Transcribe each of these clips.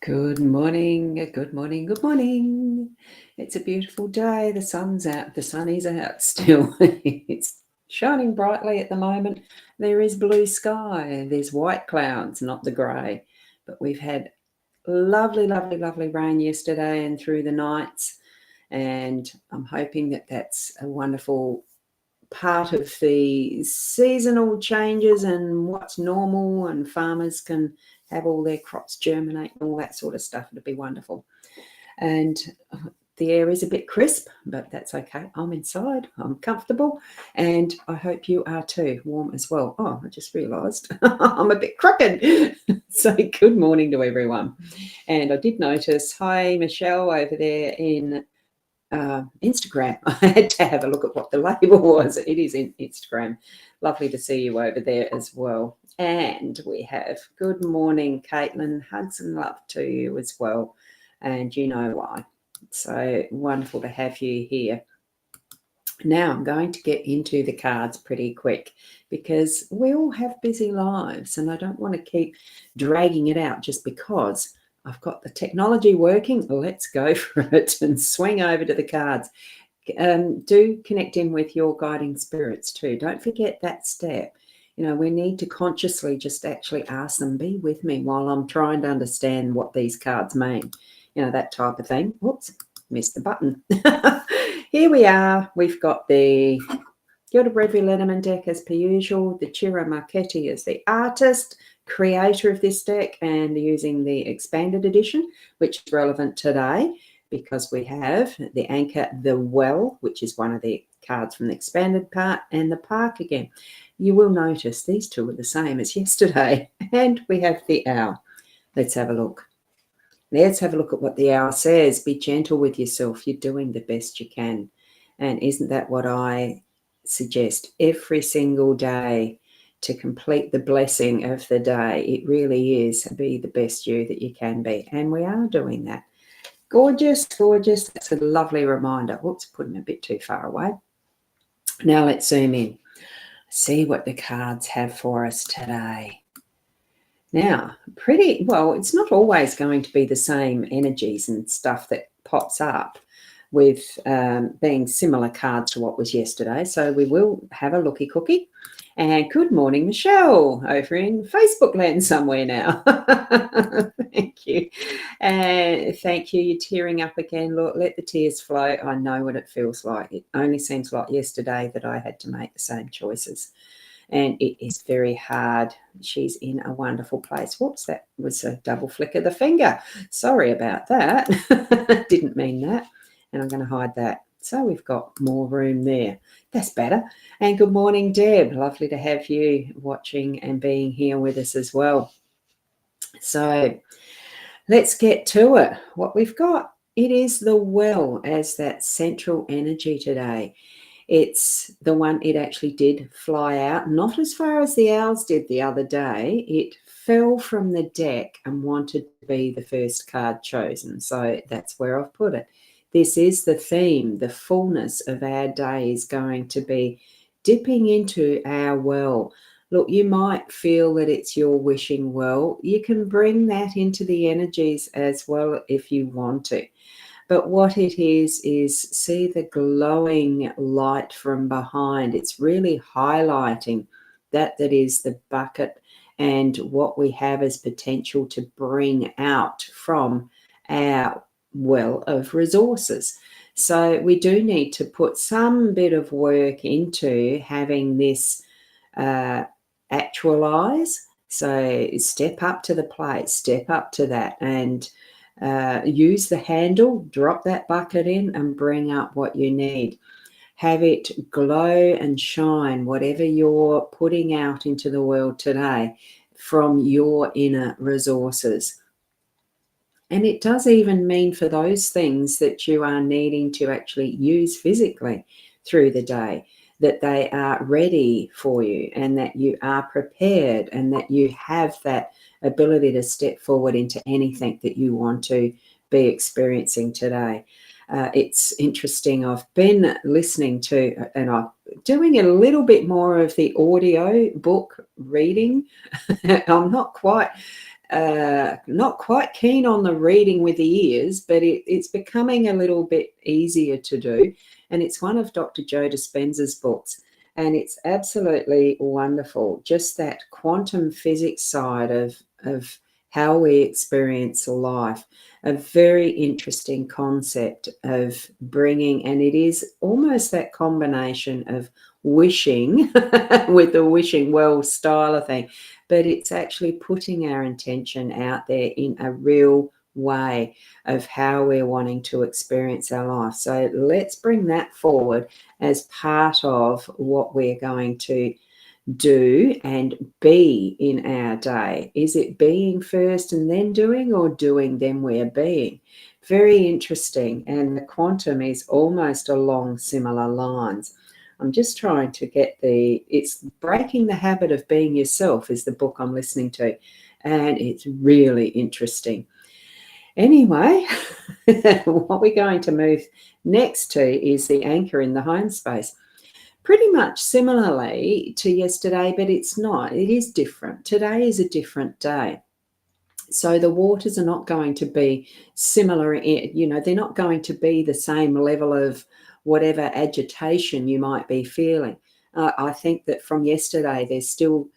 Good morning, good morning, good morning. It's a beautiful day. The sun's out. The sun is out still. It's shining brightly at the moment. There is blue sky. There's white clouds, not the grey. But we've had lovely, lovely, lovely rain yesterday and through the nights. And I'm hoping that that's a wonderful part of the seasonal changes and what's normal, and farmers can have all their crops germinate and all that sort of stuff. It'd be wonderful. And the air is a bit crisp, but that's okay. I'm inside, I'm comfortable, and I hope you are too, warm as well. Oh, I just realised I'm a bit crooked. So good morning to everyone. And I did notice, hi Michelle over there in Instagram. I had to have a look at what the label was. It is in Instagram. Lovely to see you over there as well. And we have good morning, Caitlin. Hugs and love to you as well. And you know why. So wonderful to have you here. Now I'm going to get into the cards pretty quick because we all have busy lives and I don't want to keep dragging it out just because I've got the technology working. Let's go for it and swing over to the cards. Do connect in with your guiding spirits too. Don't forget that step. You know, we need to consciously just actually ask them, be with me while I'm trying to understand what these cards mean. You know, that type of thing. Whoops, missed the button. Here we are. We've got the Gilda-Breville Lenormand deck as per usual. The Ciro Marchetti is the artist, creator of this deck, and using the expanded edition, which is relevant today because we have the anchor, the well, which is one of the cards from the expanded part, and the park again. You will notice these two are the same as yesterday. And we have the owl. Let's have a look. Let's have a look at what the owl says. Be gentle with yourself. You're doing the best you can. And isn't that what I suggest every single day to complete the blessing of the day? It really is. Be the best you that you can be. And we are doing that. Gorgeous, gorgeous. That's a lovely reminder. Whoops, putting a bit too far away. Now let's zoom in. See what the cards have for us today. Now, pretty well, it's not always going to be the same energies and stuff that pops up with being similar cards to what was yesterday. So we will have a looky cookie. And good morning, Michelle, over in Facebook land somewhere now. Thank you. And thank you. You're tearing up again. Look, let the tears flow. I know what it feels like. It only seems like yesterday that I had to make the same choices. And it is very hard. She's in a wonderful place. Whoops, that was a double flick of the finger. Sorry about that. Didn't mean that. And I'm going to hide that. So we've got more room there. That's better. And good morning, Deb. Lovely to have you watching and being here with us as well. So let's get to it. What we've got, it is the well as that central energy today. It's the one, it actually did fly out, not as far as the owls did the other day. It fell from the deck and wanted to be the first card chosen. So that's where I've put it. This is the theme. The fullness of our day is going to be dipping into our well. Look, you might feel that it's your wishing well. You can bring that into the energies as well if you want to. But what it is see the glowing light from behind. It's really highlighting that is the bucket and what we have as potential to bring out from our well of resources. So we do need to put some bit of work into having this actualize. So step up to the plate, step up to that, and use the handle, drop that bucket in and bring up what you need. Have it glow and shine, whatever you're putting out into the world today from your inner resources. And it does even mean for those things that you are needing to actually use physically through the day, that they are ready for you and that you are prepared and that you have that ability to step forward into anything that you want to be experiencing today. It's interesting. I've been listening to and I'm doing a little bit more of the audio book reading. I'm not quite not quite keen on the reading with the ears, but it's becoming a little bit easier to do. And it's one of Dr. Joe Dispenza's books. And it's absolutely wonderful. Just that quantum physics side of how we experience life. A very interesting concept of bringing, and it is almost that combination of wishing with the wishing well style of thing, but it's actually putting our intention out there in a real way of how we're wanting to experience our life. So let's bring that forward as part of what we're going to do and be in our day. Is it being first and then doing, or doing then we're being? Very interesting. And the quantum is almost along similar lines. I'm just trying to get it's Breaking the Habit of Being Yourself is the book I'm listening to, and it's really interesting. Anyway, what we're going to move next to is the anchor in the home space. Pretty much similarly to yesterday, but it's not. It is different. Today is a different day. So the waters are not going to be similar, they're not going to be the same level of whatever agitation you might be feeling. I think that from yesterday, there's still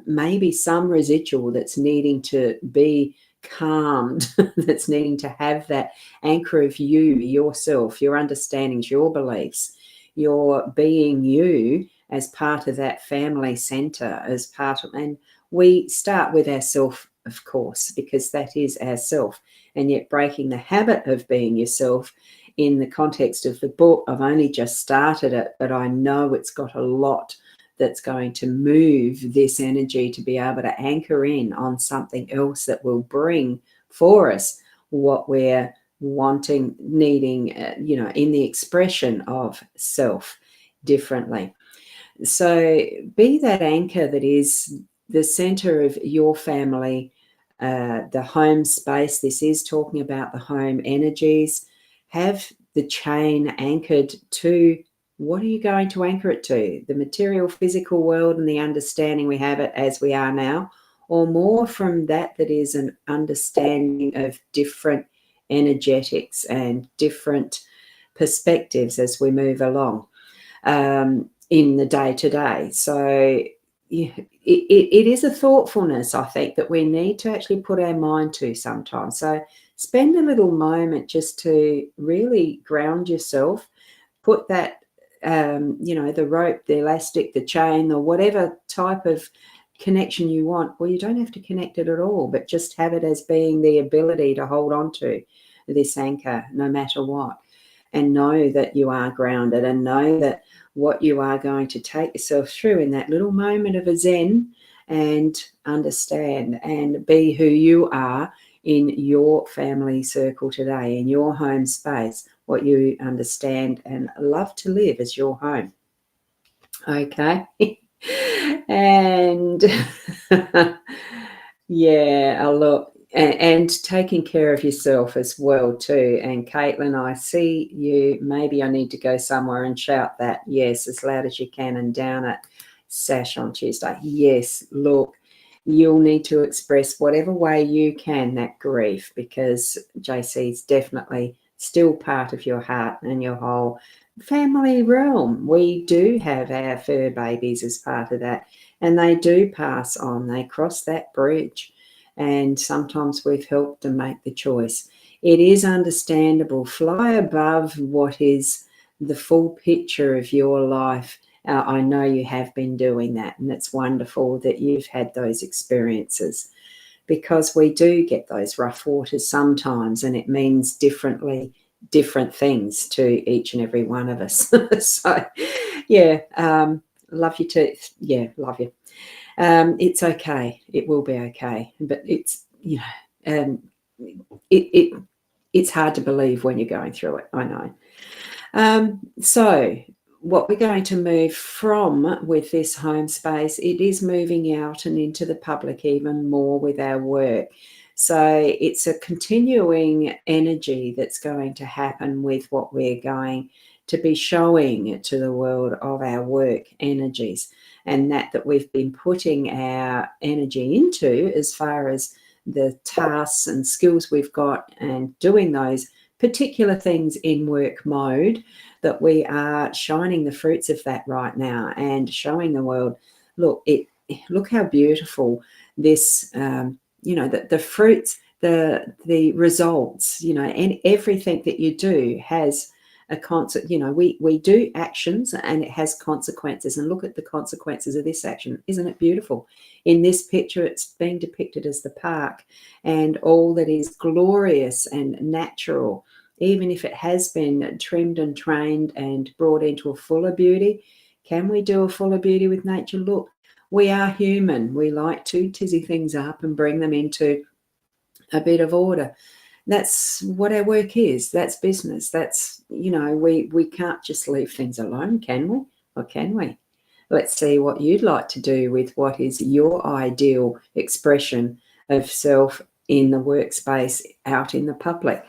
maybe some residual that's needing to be calmed, that's needing to have that anchor of you, yourself, your understandings, your beliefs, your being you as part of that family center, as part of, and we start with ourself, of course, because that is ourself. And yet breaking the habit of being yourself in the context of the book, I've only just started it, but I know it's got a lot that's going to move this energy to be able to anchor in on something else that will bring for us what we're wanting, needing, in the expression of self differently. So be that anchor that is the center of your family, the home space. This is talking about the home energies. Have the chain anchored to, what are you going to anchor it to? The material, physical world and the understanding we have it as we are now, or more from that is an understanding of different energetics and different perspectives as we move along in the day-to-day. So it is a thoughtfulness, I think, that we need to actually put our mind to sometimes. So spend a little moment just to really ground yourself, put that, the rope, the elastic, the chain, or whatever type of connection you want. Well, you don't have to connect it at all, but just have it as being the ability to hold on to this anchor no matter what, and know that you are grounded, and know that what you are going to take yourself through in that little moment of a zen, and understand and be who you are in your family circle today, in your home space, what you understand and love to live as your home. Okay. And yeah, look, and taking care of yourself as well too. And Caitlin, I see you. Maybe I need to go somewhere and shout that, yes, as loud as you can, and down at Sash on Tuesday. Yes, look, you'll need to express whatever way you can that grief, because JC is definitely still part of your heart and your whole family realm. We do have our fur babies as part of that, and they do pass on. They cross that bridge, and sometimes we've helped them make the choice. It is understandable. Fly above what is the full picture of your life. I know you have been doing that, and it's wonderful that you've had those experiences, because we do get those rough waters sometimes, and it means different things to each and every one of us. So, yeah, love you too. Yeah, love you. It's okay. It will be okay. But it's, it's hard to believe when you're going through it. I know. So what we're going to move from with this home space, it is moving out and into the public even more with our work. So it's a continuing energy that's going to happen with what we're going to be showing to the world of our work energies, and that we've been putting our energy into as far as the tasks and skills we've got and doing those particular things in work mode, that we are shining the fruits of that right now and showing the world, look how beautiful this, the fruits, the results, and everything that you do has a consequence. We do actions and it has consequences, and look at the consequences of this action. Isn't it beautiful? In this picture, it's being depicted as the park and all that is glorious and natural, even if it has been trimmed and trained and brought into a fuller beauty. Can we do a fuller beauty with nature? Look, we are human. We like to tizzy things up and bring them into a bit of order. That's what our work is. That's business. That's, we can't just leave things alone, can we? Or can we? Let's see what you'd like to do with what is your ideal expression of self in the workspace, out in the public.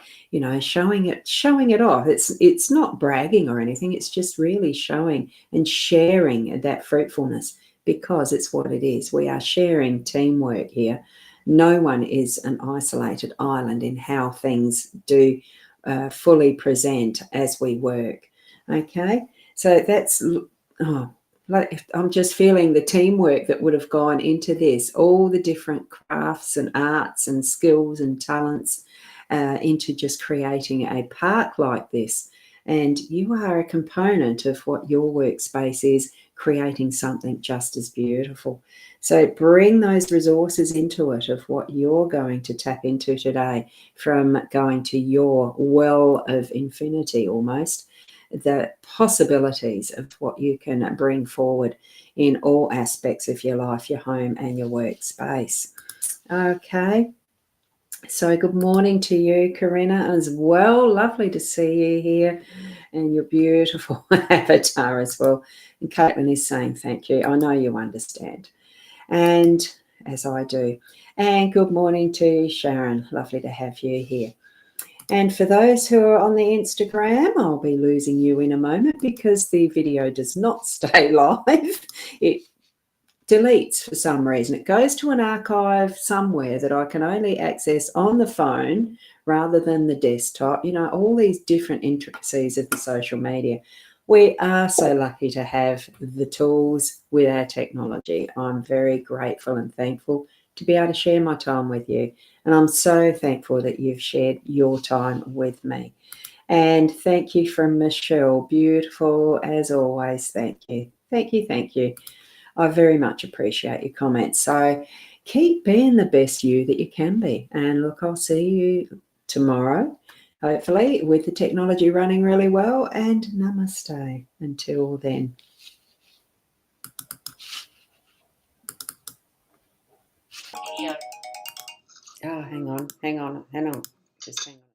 Showing it off. It's not bragging or anything. It's just really showing and sharing that fruitfulness, because it's what it is. We are sharing teamwork here. No one is an isolated island in how things do fully present as we work. Okay, so that's, I'm just feeling the teamwork that would have gone into this, all the different crafts and arts and skills and talents into just creating a park like this. And you are a component of what your workspace is, creating something just as beautiful. So bring those resources into it of what you're going to tap into today, from going to your well of infinity almost, the possibilities of what you can bring forward in all aspects of your life, your home and your workspace. Okay. So good morning to you, Corinna, as well. Lovely to see you here, and your beautiful avatar as well. And Caitlin is saying thank you. I know you understand, and as I do. And good morning to Sharon. Lovely to have you here. And for those who are on the Instagram, I'll be losing you in a moment because the video does not stay live. It deletes for some reason. It goes to an archive somewhere that I can only access on the phone rather than the desktop. All these different intricacies of the social media. We are so lucky to have the tools with our technology. I'm very grateful and thankful to be able to share my time with you. And I'm so thankful that you've shared your time with me. And thank you from Michelle. Beautiful as always. Thank you. Thank you. Thank you. I very much appreciate your comments. So keep being the best you that you can be. And look, I'll see you tomorrow, hopefully, with the technology running really well. And namaste until then. Oh, hang on. Just hang on.